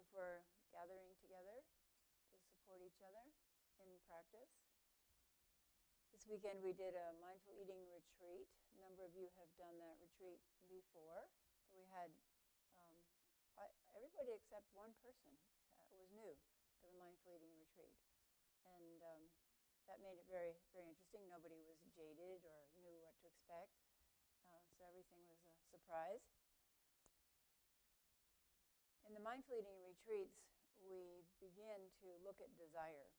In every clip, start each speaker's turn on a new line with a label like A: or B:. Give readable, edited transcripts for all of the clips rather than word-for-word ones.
A: you for gathering together to support each other in practice. This weekend we did a mindful eating retreat. A number of you have done that retreat before. But we had everybody except one person was new to the mindful eating retreat. And that made it very, very interesting. Nobody was jaded or knew what to expect. So everything was a surprise. In the mindful eating retreats, we begin to look at desire.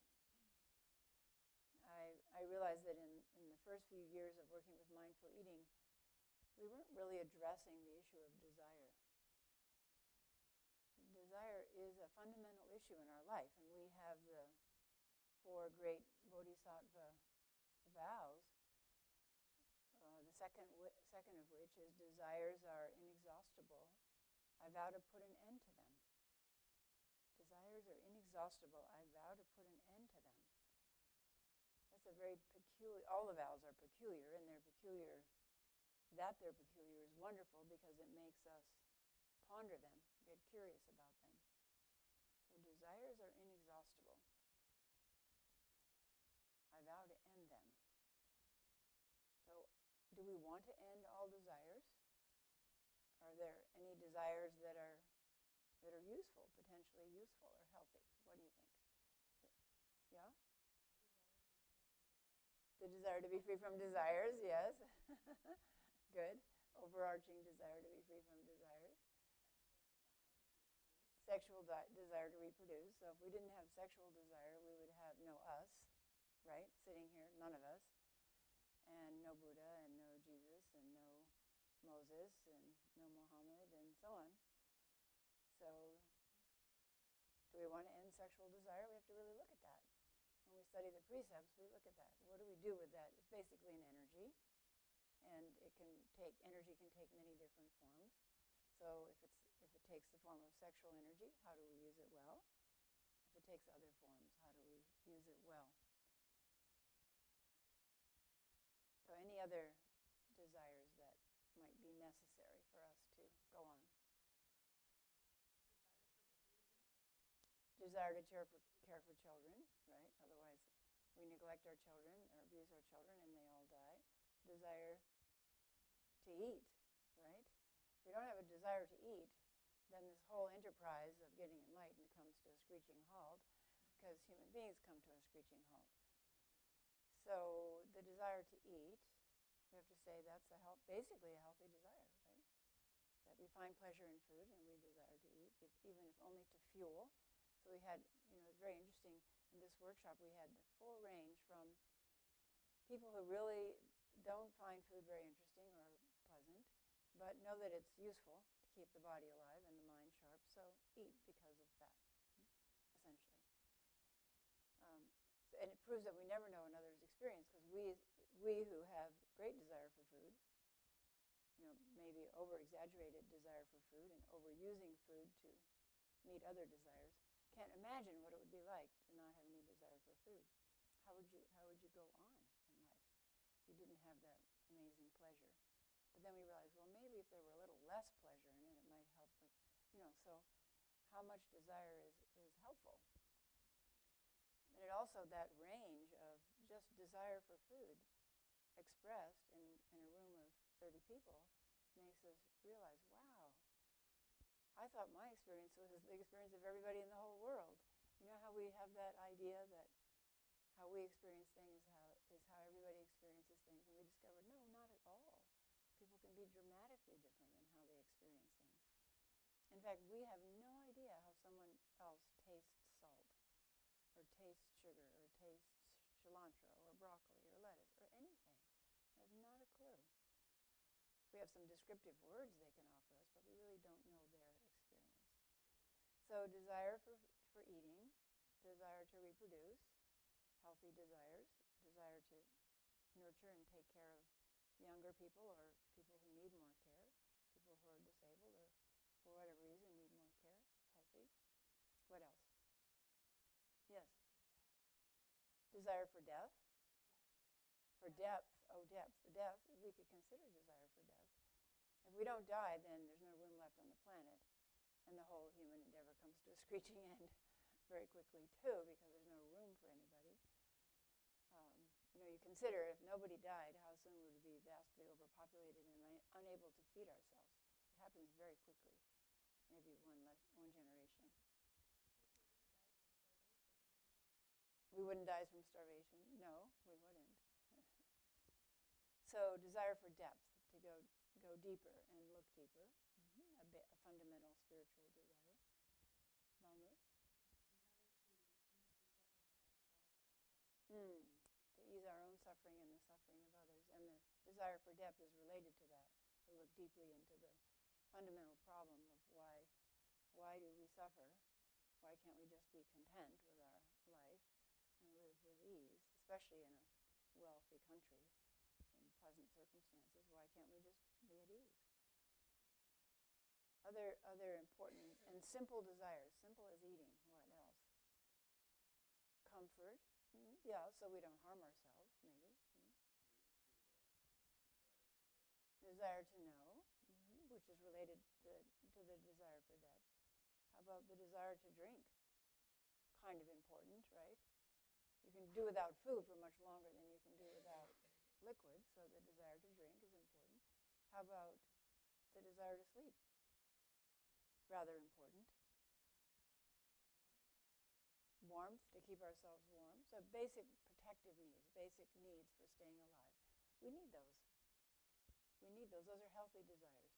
A: I realized that in the first few years of working with mindful eating, we weren't really addressing the issue of desire. Desire is a fundamental issue in our life, and we have the 4 great bodhisattva vows, the second of which is desires are inexhaustible. I vow to put an end to them. Desires are inexhaustible. I vow to put an end to them. That's a very peculiar, all the vows are peculiar, and they're peculiar is wonderful because it makes us ponder them, get curious about them. So desires are inexhaustible. I vow to end them. So do we want to end all desires? Are there any desires that are useful, potentially useful or healthy? What do you think? Yeah? The desire to be free from desires, yes. Good. Overarching desire to be free from desires. Sexual desire to reproduce. So if we didn't have sexual desire, we would have no us, right? Sitting here, none of us. And no Buddha, and no Jesus, and no Moses, and no Muhammad, and so on. So do we want to end sexual desire? We have to really look at that. When we study the precepts, we look at that. What do we do with that? It's basically an energy, and energy can take many different forms. So if it takes the form of sexual energy, how do we use it well? If it takes other forms, how do we use it well? So any other desires that might be necessary for us to go on? Desire to care for children, right? Otherwise, we neglect our children or abuse our children and they all die. Desire to eat, right? If we don't have a desire to eat, then this whole enterprise of getting enlightened comes to a screeching halt because human beings come to a screeching halt. So the desire to eat, we have to say that's basically a healthy desire, right? That we find pleasure in food and we desire to eat, even if only to fuel. So we had, it's very interesting, in this workshop we had the full range from people who really don't find food very interesting or pleasant, but know that it's useful to keep the body alive and the mind sharp, so eat because of that, essentially. And it proves that we never know another's experience, because we who have great desire for food, maybe over-exaggerated desire for food and overusing food to meet other desires, can't imagine what it would be like to not have any desire for food. How would you go on in life if you didn't have that amazing pleasure? But then we realized, well, maybe if there were a little less pleasure in it, it might help. But, so how much desire is helpful? And it also, that range of just desire for food expressed in a room of 30 people makes us realize, wow, I thought my experience was the experience of everybody in the whole world. You know how we have that idea that how we experience things is how everybody experiences things, and we discovered, no, not at all. People can be dramatically different in how they experience things. In fact, we have no idea how someone else tastes salt, or tastes sugar, or tastes cilantro, or broccoli, or lettuce, or anything. We have not a clue. We have some descriptive words they can offer us, but we really don't know their experience. So desire for eating, desire to reproduce, healthy desires, desire to nurture and take care of younger people or people who need more care, people who are disabled or for whatever reason need more care, healthy. What else? Yes? Desire for death? For depth, depth. The depth, we could consider desire for death. If we don't die, then there's no room left on the planet. And the whole human endeavor comes to a screeching end very quickly, too, because there's no room for anybody. You consider if nobody died, how soon would we be vastly overpopulated and unable to feed ourselves? It happens very quickly, maybe one generation. We wouldn't die from starvation. No, we wouldn't. So desire for depth, to go deeper and look deeper, a fundamental spiritual desire. Laime? To ease our own suffering and the suffering of others. And the desire for depth is related to that, to look deeply into the fundamental problem of why do we suffer? Why can't we just be content with our life and live with ease, especially in a wealthy country, in pleasant circumstances? Why can't we just be at ease? Other important and simple desires. Simple as eating. What else? Comfort. Yeah, so we don't harm ourselves, maybe. Desire to know, which is related to the desire for depth. How about the desire to drink? Kind of important, right? You can do without food for much longer than you can do without liquids, so the desire to drink is important. How about the desire to sleep? Rather important. Warmth, to keep ourselves warm. So basic protective needs, basic needs for staying alive. We need those. We need those. Those are healthy desires.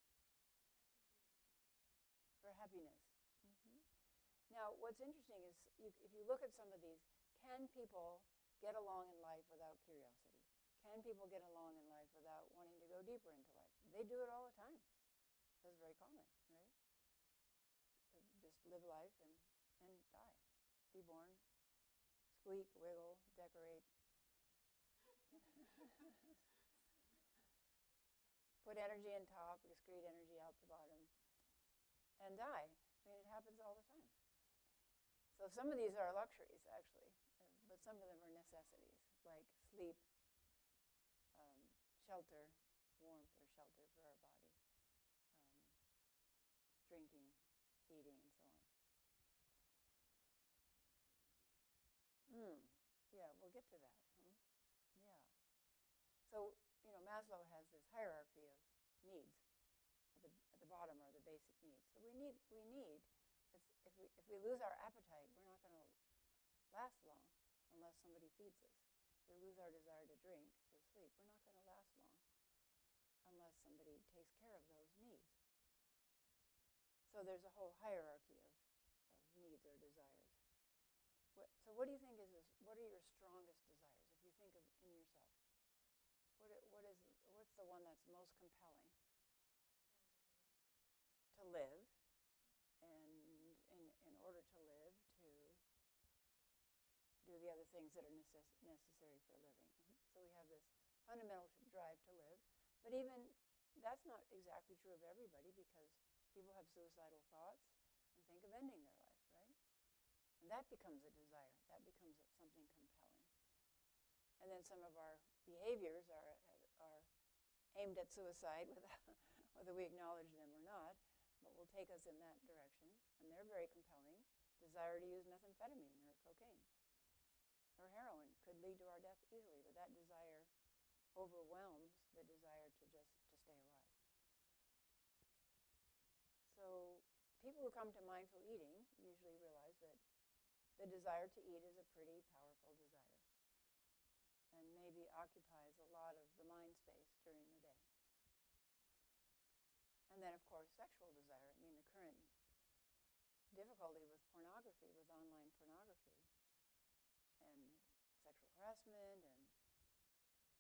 A: For happiness. Now, what's interesting is if you look at some of these, can people get along in life without curiosity? Can people get along in life without wanting to go deeper into life? They do it all the time. That's very common, right? Just live life and die. Be born, squeak, wiggle, decorate. Put energy in top, excrete energy out the bottom, and die. I mean, it happens all the time. So some of these are luxuries, actually, but some of them are necessities, like sleep, shelter, warmth or shelter for our body, drinking, eating, and so on. Yeah, we'll get to that. Yeah. So, Maslow has this hierarchy of needs. At the bottom are the basic needs. So we need. If we lose our appetite, we're not going to last long unless somebody feeds us. If we lose our desire to drink or sleep, we're not going to last long unless somebody takes care of those needs. So there's a whole hierarchy of needs or desires. So what do you think what are your strongest desires? If you think of in yourself, what's the one that's most compelling? To live, and in order to live, to do the other things that are necessary for living. So we have this fundamental drive to live, but even that's not exactly true of everybody, because people have suicidal thoughts and think of ending their life, right? And that becomes a desire. That becomes something compelling. And then some of our behaviors are aimed at suicide, whether we acknowledge them or not, but will take us in that direction. And they're very compelling. Desire to use methamphetamine or cocaine or heroin could lead to our death easily, but that desire overwhelms the desire to stay alive. So people who come to mindful eating usually realize that the desire to eat is a pretty powerful desire and maybe occupies a lot of the mind space during the day. And then, of course, sexual desire. I mean, the current difficulty with pornography, with online pornography, and sexual harassment and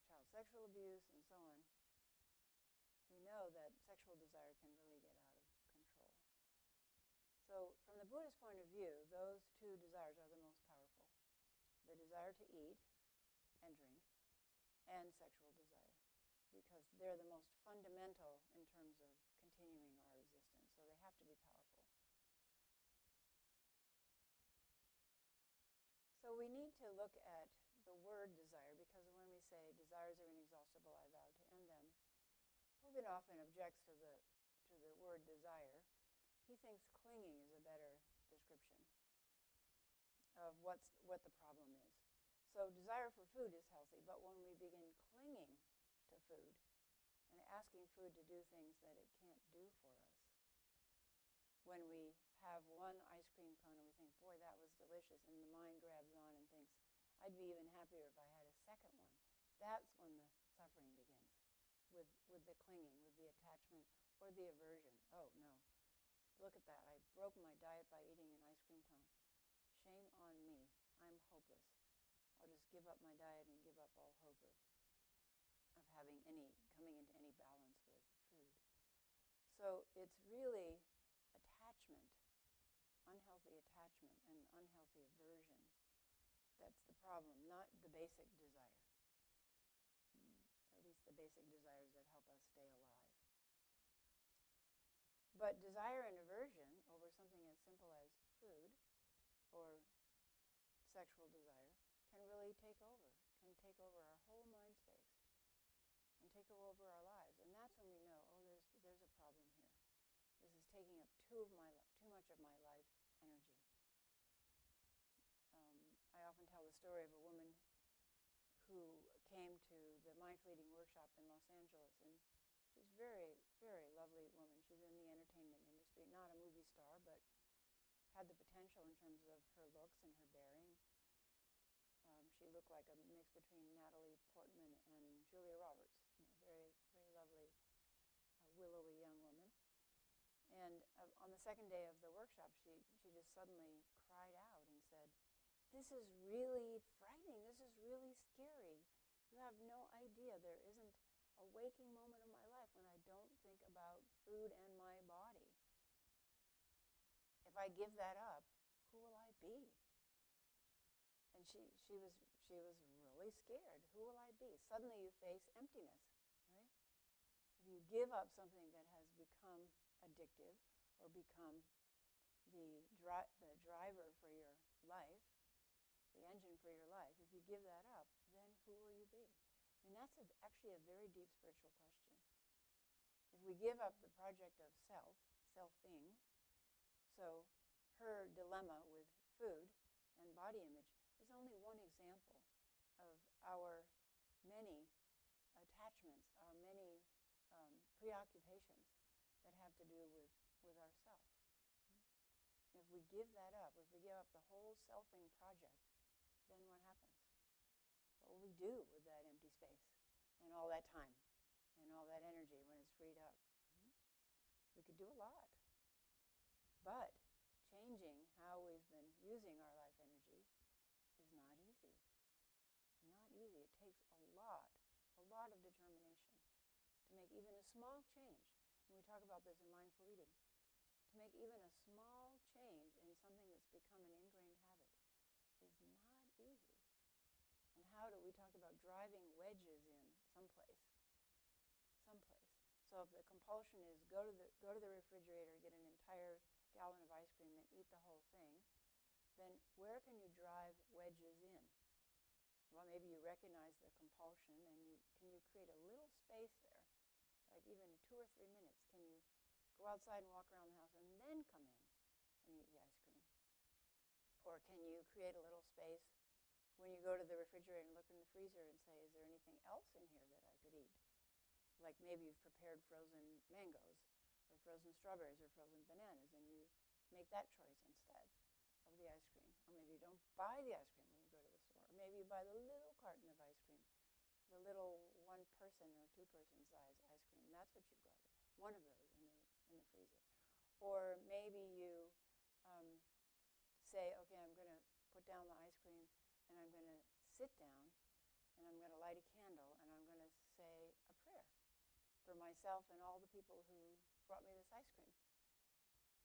A: child sexual abuse and so on, we know that sexual desire can really get out of control. So from the Buddhist point of view, those two desires are the most powerful. The desire to eat and drink and sexual desire, because they're the most fundamental in terms of continuing our existence. So they have to be powerful. So we need to look at the word desire, because when we say desires are inexhaustible, I vow to end them, Hogan often objects to the word desire he thinks clinging is a better description of what the problem is. So desire for food is healthy, but when we begin clinging to food and asking food to do things that it can't do for us, when we have one ice cream cone and we think, boy, that was delicious, and the mind grabs on and thinks, I'd be even happier if I had a second one, that's when the suffering begins, with the clinging, with the attachment, or the aversion. Oh, no, look at that. I broke my diet by eating an ice cream cone. Shame on me. I'm hopeless. I'll just give up my diet and give up all hope of coming into any balance with food. So it's really attachment, unhealthy attachment and unhealthy aversion. That's the problem, not the basic desire. At least the basic desires that help us stay alive. But desire and aversion over something as simple as food or sexual desire can really take over our whole mind space and take over our lives. And that's when we know, oh, there's a problem here. This is taking up too much of my life energy. I often tell the story of a woman who came to the Mind Fleeting workshop in Los Angeles, and she's a very, very lovely woman. She's in the entertainment industry, not a movie star, but had the potential in terms of her looks and her bearing. She looked like a mix between Natalie Portman and Julia Roberts, very, very lovely, willowy young woman. And on the second day of the workshop, she just suddenly cried out and said, this is really frightening. This is really scary. You have no idea. There isn't a waking moment of my life when I don't think about food and my body. If I give that up, who will I be? And she was really scared. Who will I be? Suddenly you face emptiness, right? If you give up something that has become addictive or become the driver for your life, the engine for your life, if you give that up, then who will you be? I mean, that's actually a very deep spiritual question. If we give up the project of selfing, so her dilemma with food and body image is only one example of our many attachments, our many preoccupations that have to do with ourself. And if we give that up, if we give up the whole selfing project, then what happens? What will we do with that empty space and all that time and all that energy when it's freed up? We could do a lot. But changing how we've been using our life energy is not easy. Not easy. It takes a lot of determination to make even a small change. And we talk about this in mindful eating. To make even a small change in something that's become an ingrained habit is not easy. And we talked about driving wedges in someplace. So if the compulsion is go to the refrigerator, get an entire gallon of ice cream and eat the whole thing, then where can you drive wedges in? Well, maybe you recognize the compulsion and can you create a little space there, like even 2 or 3 minutes? Can you go outside and walk around the house and then come in and eat the ice cream? Or can you create a little space when you go to the refrigerator and look in the freezer and say, is there anything else in here that I could eat? Like maybe you've prepared frozen mangoes or frozen strawberries or frozen bananas, and you make that choice instead of the ice cream. Or maybe you don't buy the ice cream when you go to the store. Or maybe you buy the little carton of ice cream, the little 1-person or 2-person size ice cream. That's what you've got, one of those in the freezer. Or maybe you say, okay, I'm going to put down the ice cream and I'm going to sit down and I'm going to light a candle and I'm going to say a prayer for myself and all the people who brought me this ice cream.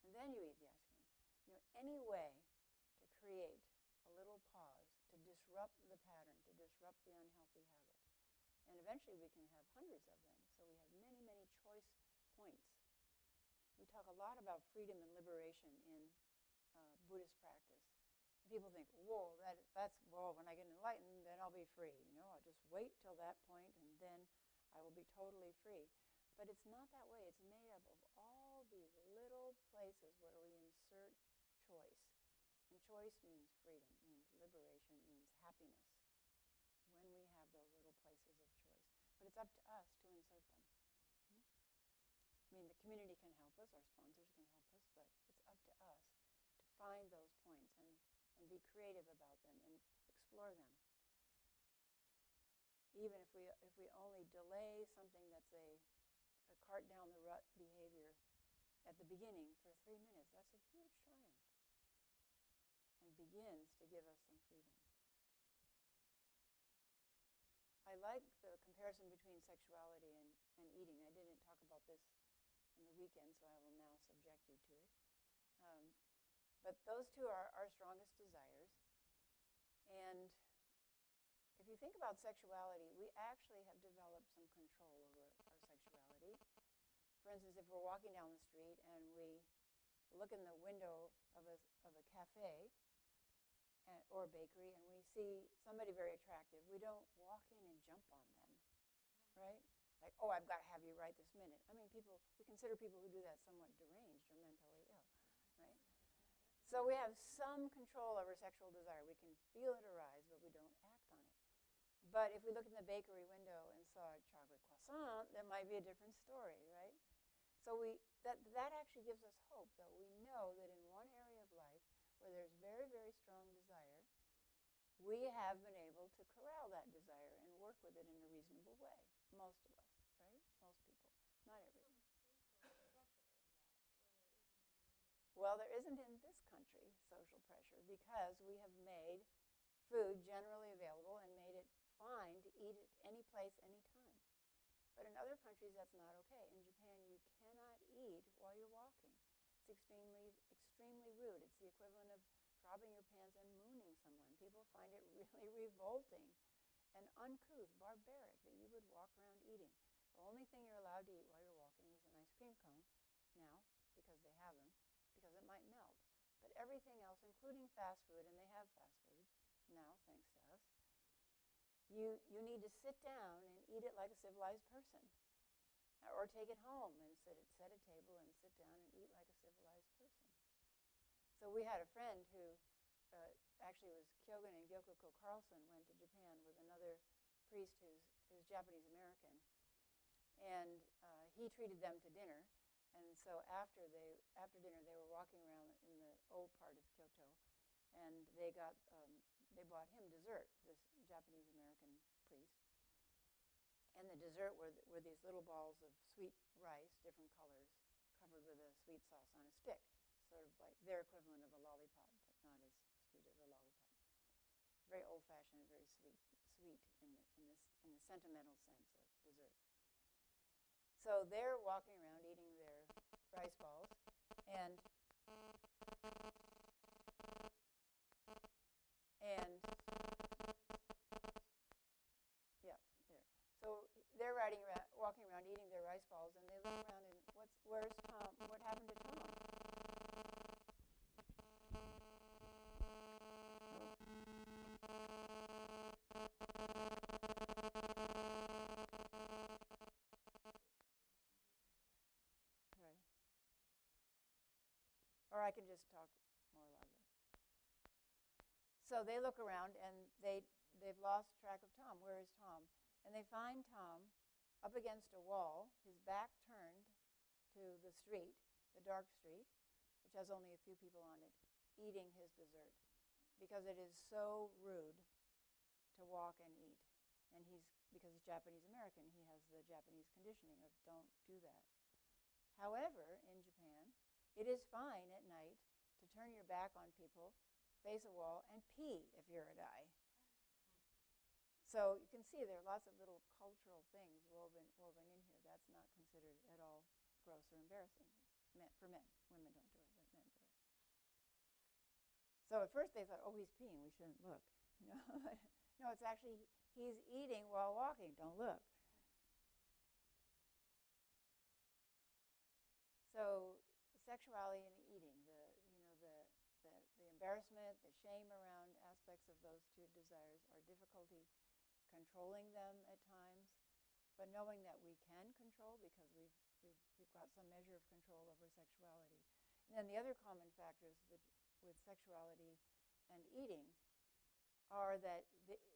A: And then you eat the ice cream. Any way to create a little pause, to disrupt the pattern, to disrupt the unhealthy habit. And eventually we can have hundreds of them, so we have many, many choice points. We talk a lot about freedom and liberation in Buddhist practice. And people think, whoa, when I get enlightened, then I'll be free. I'll just wait till that point and then I will be totally free. But it's not that way. It's made up of all these little places where we insert choice. And choice means freedom, means liberation, means happiness when we have those little places of choice. But it's up to us to insert them. I mean, the community can help us, our sponsors can help us, but it's up to us to find those points and be creative about them and explore them. Even if we only delay something that's a cart down the rut behavior at the beginning for 3 minutes, that's a huge triumph and begins to give us some freedom. I like the comparison between sexuality and eating. I didn't talk about this in the weekend, so I will now subject you to it. But those two are our strongest desires. And if you think about sexuality, we actually have developed some control over our sexuality. For instance, if we're walking down the street and we look in the window of a cafe or a bakery and we see somebody very attractive, we don't walk in and jump on them, right? Like, oh, I've got to have you right this minute. I mean, we consider people who do that somewhat deranged or mentally ill, right? So we have some control over sexual desire. We can feel it arise, but we don't act on it. But if we looked in the bakery window and saw a chocolate croissant, that might be a different story, right? So that actually gives us hope, though. We know that in one area of life where there's very, very strong desire, we have been able to corral that desire and work with it in a reasonable way. Most of us, right? Most people. Not everybody.
B: So much social pressure in that, where there isn't in the other.
A: Well, there isn't in this country social pressure because we have made food generally available and made it fine to eat it any place, any time. But in other countries, that's not okay. In Japan, you cannot eat while you're walking. It's extremely, extremely rude. It's the equivalent of dropping your pants and mooning someone. People find it really revolting and uncouth, barbaric, that you would walk around eating. The only thing you're allowed to eat while you're walking is an ice cream cone now, because they have them, because it might melt. But everything else, including fast food, and they have fast food now, thanks to us, you need to sit down and eat it like a civilized person. Or take it home and set a table and sit down and eat like a civilized person. So we had a friend who actually was Kyogen and Gyokoko Carlson, went to Japan with another priest who's Japanese American. And he treated them to dinner. And so after dinner, they were walking around in the old part of Kyoto, and they bought him dessert, this Japanese American priest. And the dessert were these little balls of sweet rice, different colors, covered with a sweet sauce on a stick, sort of like their equivalent of a lollipop, but not as sweet as a lollipop. Very old-fashioned, very sweet in the sentimental sense of dessert. So they're walking around eating their rice balls, and yeah, there. So they're walking around eating their rice balls, and they look around and where's Tom? What happened to Tom? Right. Or I can just talk more loudly. So they look around and they've lost track of Tom. Where is Tom? And they find Tom up against a wall, his back turned to the street, the dark street, which has only a few people on it, eating his dessert. Because it is so rude to walk and eat. And because he's Japanese American, he has the Japanese conditioning of don't do that. However, in Japan, it is fine at night to turn your back on people, face a wall, and pee if you're a guy. So you can see there are lots of little cultural things woven in here. That's not considered at all gross or embarrassing for men. Women don't do it, but men do it. So at first they thought, oh, he's peeing, we shouldn't look. No, it's actually he's eating while walking. Don't look. So sexuality and eating, the embarrassment, the shame around aspects of those two desires, our difficulty controlling them at times, but knowing that we can control because we've got some measure of control over sexuality. And then the other common factors with sexuality and eating are that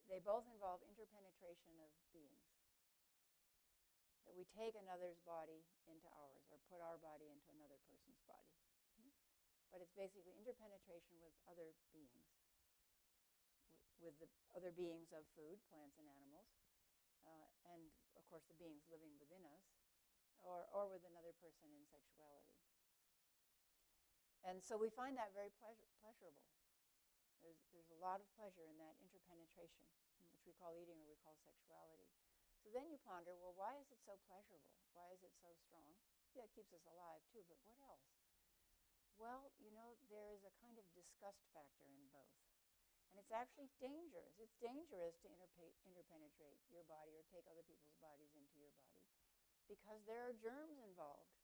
A: they both involve interpenetration of beings. That we take another's body into ours or put our body into another person's body. But it's basically interpenetration with other beings, with the other beings of food, plants and animals, and of course the beings living within us, or with another person in sexuality. And so we find that very pleasurable. There's a lot of pleasure in that interpenetration, which we call eating or we call sexuality. So then you ponder, well, why is it so pleasurable? Why is it so strong? Yeah, it keeps us alive too, but what else? Well, there is a kind of disgust factor in both. And it's actually dangerous. It's dangerous to interpenetrate your body or take other people's bodies into your body because there are germs involved.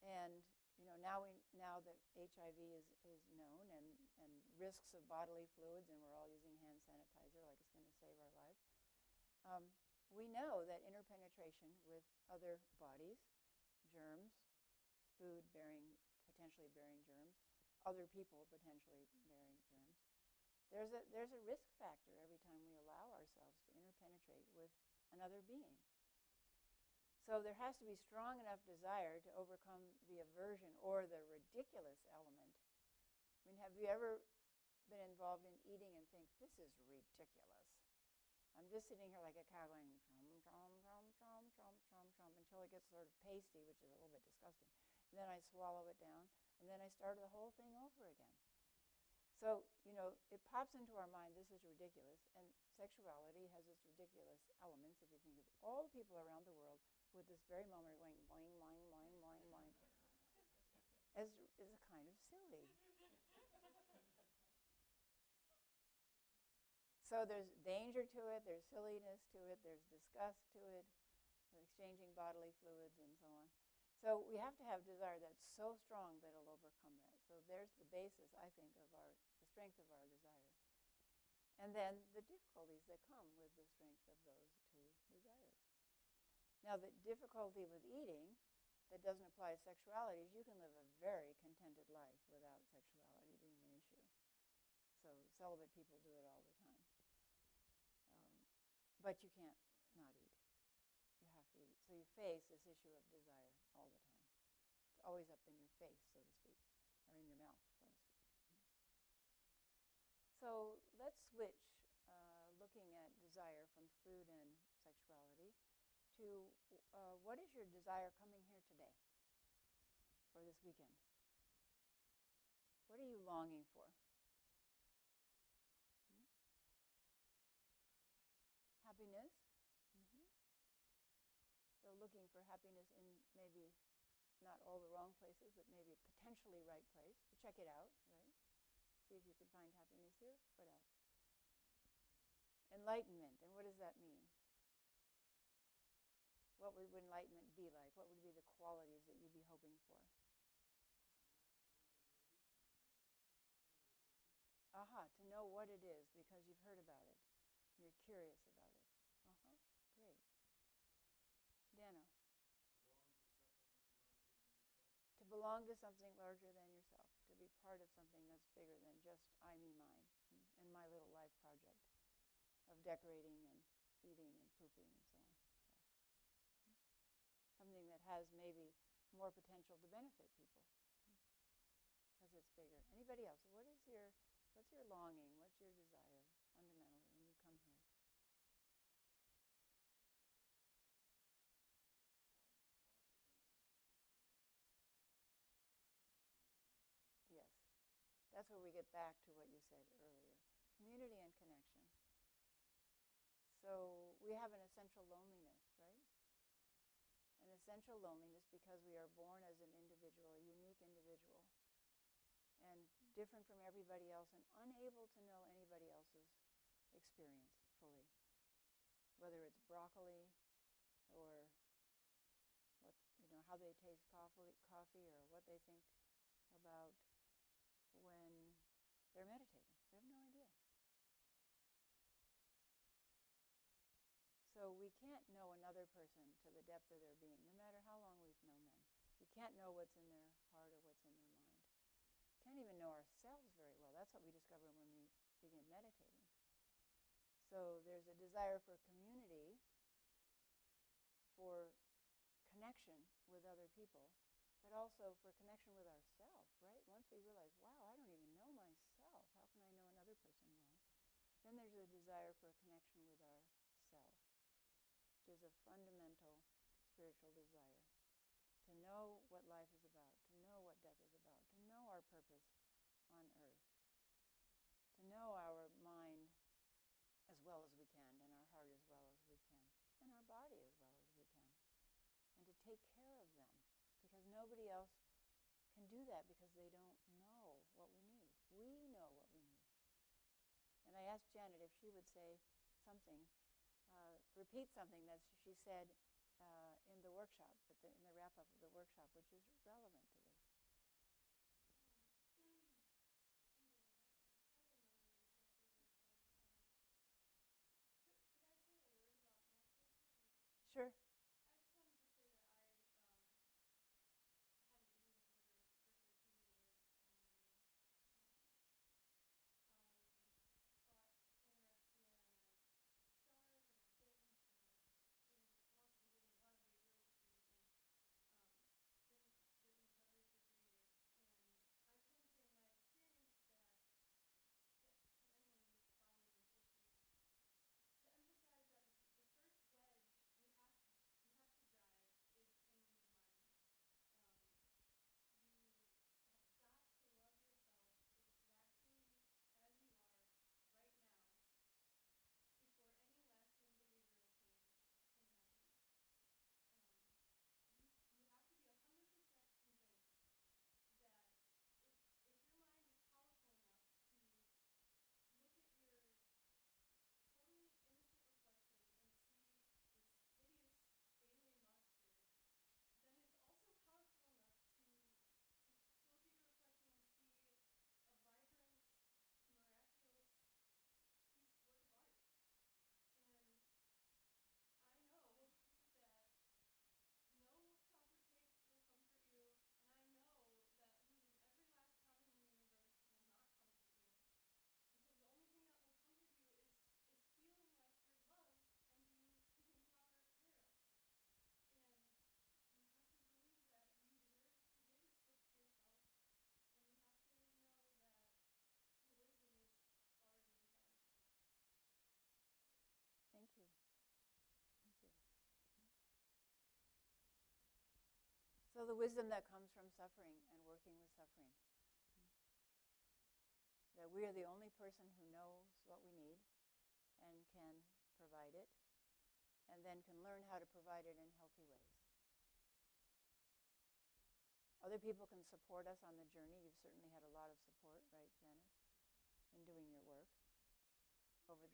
A: And now that HIV is known and risks of bodily fluids, and we're all using hand sanitizer like it's going to save our life, we know that interpenetration with other bodies, germs, food potentially bearing germs, other people potentially bearing germs, there's a risk factor every time we allow ourselves to interpenetrate with another being. So there has to be strong enough desire to overcome the aversion or the ridiculous element. I mean, have you ever been involved in eating and think, this is ridiculous? I'm just sitting here like a cow going, chom, chom, chom, chom, chom, chom, chom, until it gets sort of pasty, which is a little bit disgusting. And then I swallow it down, and then I start the whole thing over again. So, it pops into our mind, this is ridiculous, and sexuality has its ridiculous elements. If you think of all the people around the world who at this very moment are going boing, boing, boing, boing, boing, is a kind of silly. So there's danger to it, there's silliness to it, there's disgust to it, exchanging bodily fluids and so on. So we have to have desire that's so strong that it'll overcome that. So there's the basis, I think, of the strength of our desire. And then the difficulties that come with the strength of those two desires. Now, the difficulty with eating that doesn't apply to sexuality is you can live a very contented life without sexuality being an issue. So celibate people do it all the time. But you can't not eat. You have to eat. So you face this issue of desire all the time. It's always up in your face, so to speak, or in your mouth, so to speak. So let's switch looking at desire from food and sexuality to what is your desire coming here today or this weekend? What are you longing for? Happiness? So looking for happiness in maybe not all the wrong places, but maybe a potentially right place. You check it out, right? See if you can find happiness here. What else? Enlightenment. And what does that mean? What would enlightenment be like? What would be the qualities that you'd be hoping for? Aha, to know what it is because you've heard about it. You're curious about it. Great. Dano? To belong to something larger than yourself. To be part of something that's bigger than just I, me, mine, and my little life project of decorating and eating and pooping and so on. Yeah. Something that has maybe more potential to benefit people because it's bigger. Anybody else? What's your longing? What's your desire fundamentally when you come here? Yes. That's where we get back to what you said earlier. Community and connection. So we have an essential loneliness, right? An essential loneliness because we are born as an individual, a unique individual, and different from everybody else and unable to know anybody else's experience fully. Whether it's broccoli or how they taste coffee or what they think about when they're meditating. We have no idea. So we we can't know another person to the depth of their being, no matter how long we've known them. We can't know what's in their heart or what's in their mind. We can't even know ourselves very well. That's what we discover when we begin meditating. So there's a desire for community, for connection with other people, but also for connection with ourselves, right? Once we realize, wow, I don't even know myself, how can I know another person well? Then there's a desire for a connection with ourself, which is a fundamental spiritual desire. To know what life is about, to know what death is about, to know our purpose on earth, to know our mind as well as we can, and our heart as well as we can, and our body as well as we can, and to take care of them, because nobody else can do that because they don't know what we need. We know what we need. And I asked Janet if she would say something, repeat something that she said in the workshop, in the wrap-up of the workshop, which is relevant to this.
B: I'm Janet. I'll try to remember exactly what I said. Could I say a word about my experiences?
A: Sure.
B: I just wanted to say that I had an eating disorder for 13 years, and I fought anorexia, and I starved, and I binged, and I lost and gained a lot of weight really quickly, and been in recovery for 3 years. And I just want to say in my experience that to anyone with body image issues, to emphasize that the first wedge you have to drive is in the mind. You have got to love yourself exactly as you are right now before any lasting behavioral change can happen. You have to be 100% convinced that if your mind is powerful enough to look at your totally innocent reflection and see this hideous alien monster, then it's also powerful enough to look at your reflection and see a vibrant, miraculous work of art. And I know that no chocolate cake will comfort you, and I know that losing every last pound in the universe will not comfort you, because the only thing that will comfort you is feeling like you're loved and being taken proper care of. And you have to believe that you deserve to give this gift to yourself, and you have to know that the wisdom is already inside of you. That's it.
A: Thank you. Thank you. So the wisdom that comes from suffering and working with suffering. That we are the only person who knows what we need and can provide it, and then can learn how to provide it in healthy ways. Other people can support us on the journey. You've certainly had a lot of support, right, Janet, in doing your work over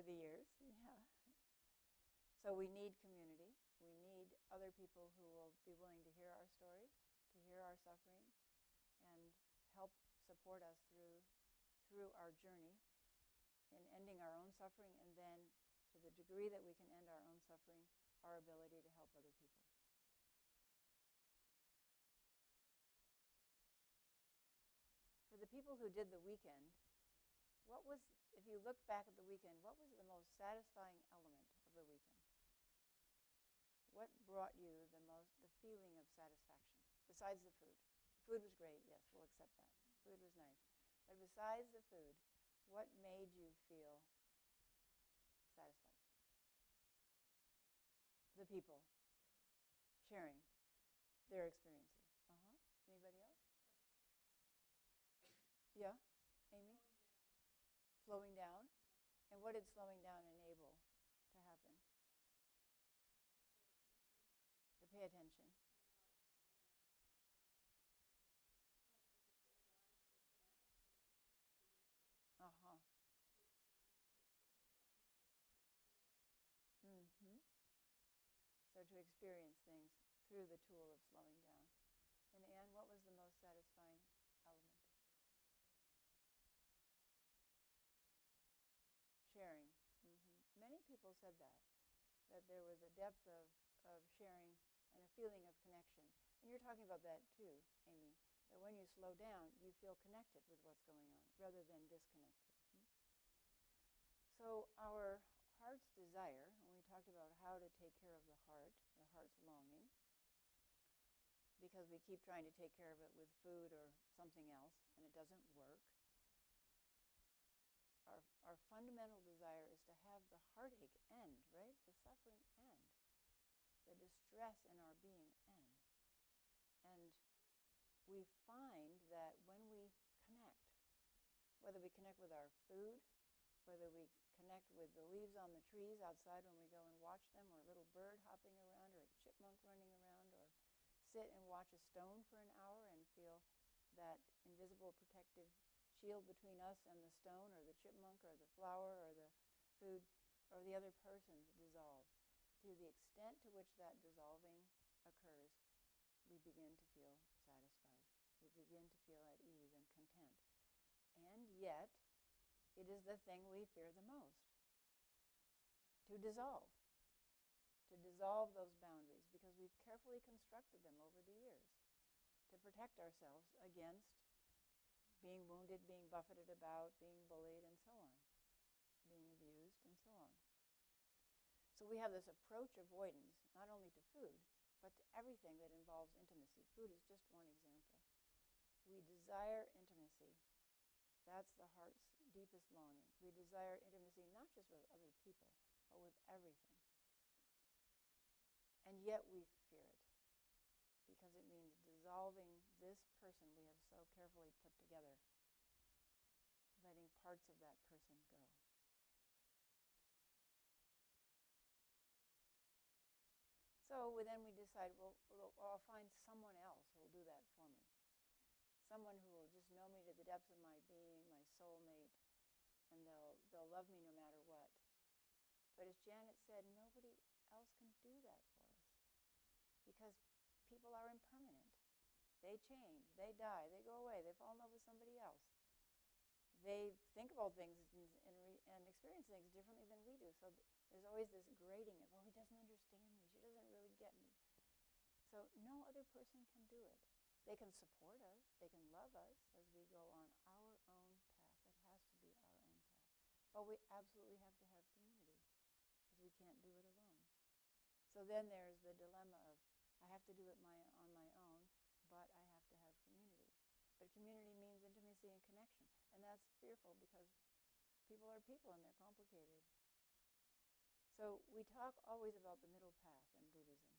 A: the years. Yeah. So we need community. We need other people who will be willing to hear our story, to hear our suffering, and help support us through our journey in ending our own suffering, and then, to the degree that we can end our own suffering, our ability to help other people. For the people who did the weekend, if you look back at the weekend, what was the most satisfying element of the weekend? What brought you the feeling of satisfaction, besides the food? The food was great, yes, we'll accept that. Food was nice. But besides the food, what made you feel satisfied? The people. Sharing their experiences. Anybody else? Yeah? Amy? Slowing down. And what did slowing down enable to happen? To pay attention. So to experience things through the tool of slowing down. And Anne, what was the most satisfying element? Sharing. Many people said that that there was a depth of sharing and a feeling of connection. And you're talking about that too, Amy, that when you slow down, you feel connected with what's going on rather than disconnected. So our heart's desire, when we talked about how to take care of the heart's longing, because we keep trying to take care of it with food or something else, and it doesn't work. Our fundamental desire is to have the heartache end, right? The suffering end. The distress in our being end. And we find that when we connect, whether we connect with our food, whether we connect with the leaves on the trees outside when we go and watch them, or a little bird hopping around, or a chipmunk running around, or sit and watch a stone for an hour and feel that invisible protective shield between us and the stone, or the chipmunk, or the flower, or the food, or the other person's dissolve. To the extent to which that dissolving occurs, we begin to feel satisfied. We begin to feel at ease and content. And yet, it is the thing we fear the most, to dissolve those boundaries, because we've carefully constructed them over the years to protect ourselves against being wounded, being buffeted about, being bullied, and so on, being abused, and so on. So we have this approach avoidance, not only to food, but to everything that involves intimacy. Food is just one example. We desire intimacy. That's the heart's deepest longing. We desire intimacy not just with other people, but with everything. And yet we fear it, because it means dissolving this person we have so carefully put together, letting parts of that person go. So then we decide, well, I'll find someone else who will do that for me. Someone who will just know me to the depths of my being, my soulmate, and they'll love me no matter what. But as Janet said, nobody else can do that for us, because people are impermanent. They change, they die, they go away, they fall in love with somebody else. They think about things and experience things differently than we do. So there's always this grading of, oh, he doesn't understand me, she doesn't really get me. So no other person can do it. They can support us, they can love us as we go on our own path. It has to be our own path. But we absolutely have to have community, because we can't do it alone. So then there's the dilemma of, I have to do it on my own, but I have to have community. But community means intimacy and connection. And that's fearful, because people are people and they're complicated. So we talk always about the middle path in Buddhism,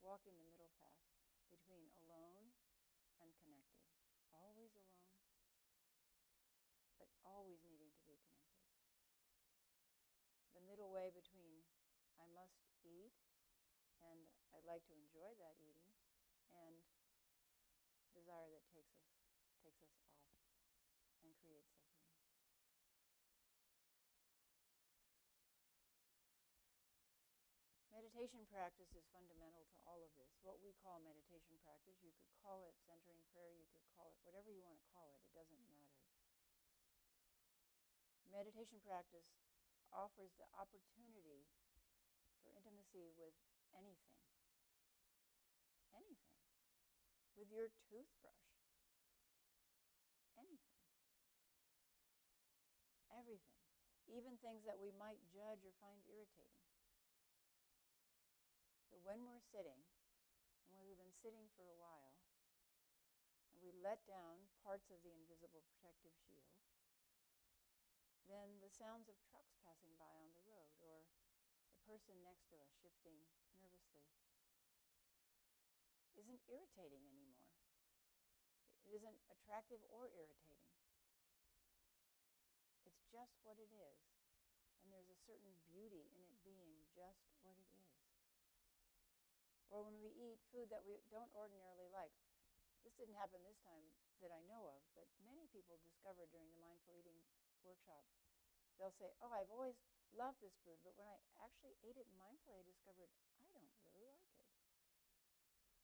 A: walking the middle path between alone and connected. Always alone, but always needing to be connected. The middle way between I must eat, and I'd like to enjoy that eating, and desire that takes us off and creates suffering. Meditation practice is fundamental to all of this. What we call meditation practice, you could call it centering prayer, you could call it whatever you want to call it, it doesn't matter. Meditation practice offers the opportunity for intimacy with anything. Anything. With your toothbrush. Anything. Everything. Even things that we might judge or find irritating. So when we're sitting, and when we've been sitting for a while, and we let down parts of the invisible protective shield, then the sounds of trucks passing by on the road, or the person next to us shifting nervously, isn't irritating anymore. It isn't attractive or irritating. It's just what it is. And there's a certain beauty in it being just what it is. Or when we eat food that we don't ordinarily like. This didn't happen this time that I know of, but many people discovered during the mindful eating workshop, they'll say, oh, I've always loved this food, but when I actually ate it mindfully, I discovered I don't really like it.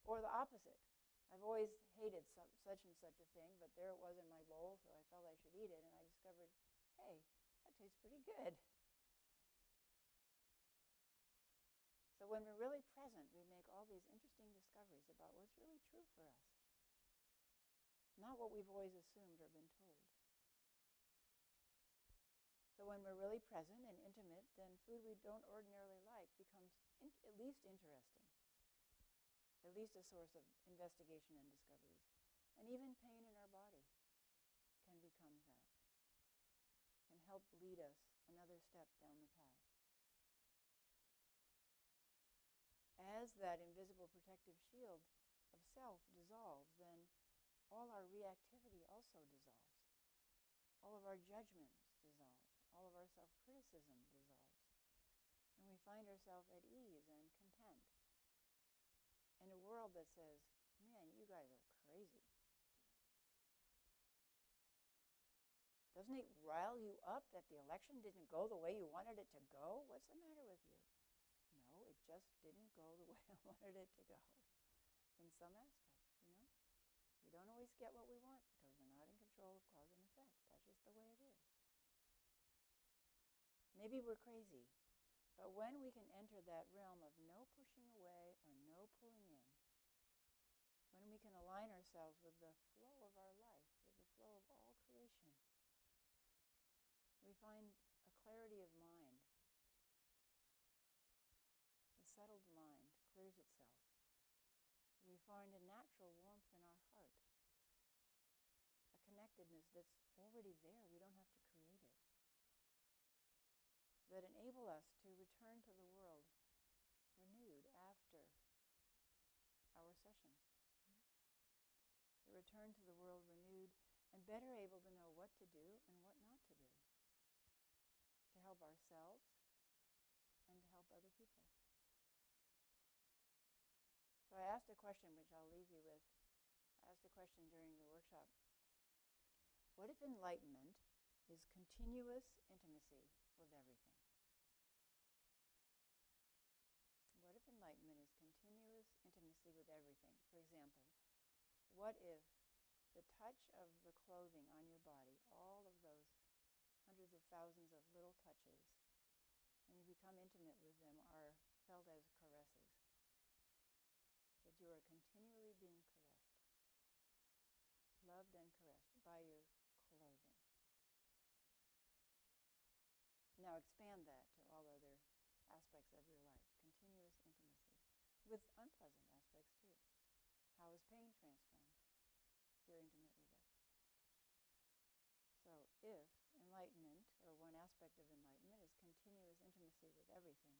A: Or the opposite. I've always hated such and such a thing, but there it was in my bowl, so I felt I should eat it, and I discovered, hey, that tastes pretty good. So when we're really present, we make all these interesting discoveries about what's really true for us, not what we've always assumed or been told. So when we're really present and intimate, then food we don't ordinarily like becomes at least interesting, at least a source of investigation and discoveries. And even pain in our body can become that, can help lead us another step down the path. As that invisible protective shield of self dissolves, then all our reactivity also dissolves. All of our judgments dissolve. All of our self-criticism dissolves. And we find ourselves at ease and content in a world that says, man, you guys are crazy. Doesn't it rile you up that the election didn't go the way you wanted it to go? What's the matter with you? No, it just didn't go the way I wanted it to go in some aspects, We don't always get what we want because we're not in control of cause and effect. That's just the way it is. Maybe we're crazy, but when we can enter that realm of no pushing away or no pulling in, when we can align ourselves with the flow of our life, with the flow of all creation, we find a clarity of mind. The settled mind clears itself. We find a natural warmth in our heart, a connectedness that's already there. We don't have to create it, that enable us to return to the world renewed after our sessions, to return to the world renewed and better able to know what to do and what not to do, to help ourselves and to help other people. So I asked a question, which I'll leave you with. I asked a question during the workshop. What if enlightenment is continuous intimacy with everything? What if enlightenment is continuous intimacy with everything? For example, what if the touch of the clothing on your body, all of those hundreds of thousands of little touches, when you become intimate with them, are felt as caresses? That you are continually being caressed, loved and caressed by your clothing. Now expand that to all other aspects of your life, continuous intimacy, with unpleasant aspects too. How is pain transformed if you're intimate with it? So if enlightenment, or one aspect of enlightenment, is continuous intimacy with everything,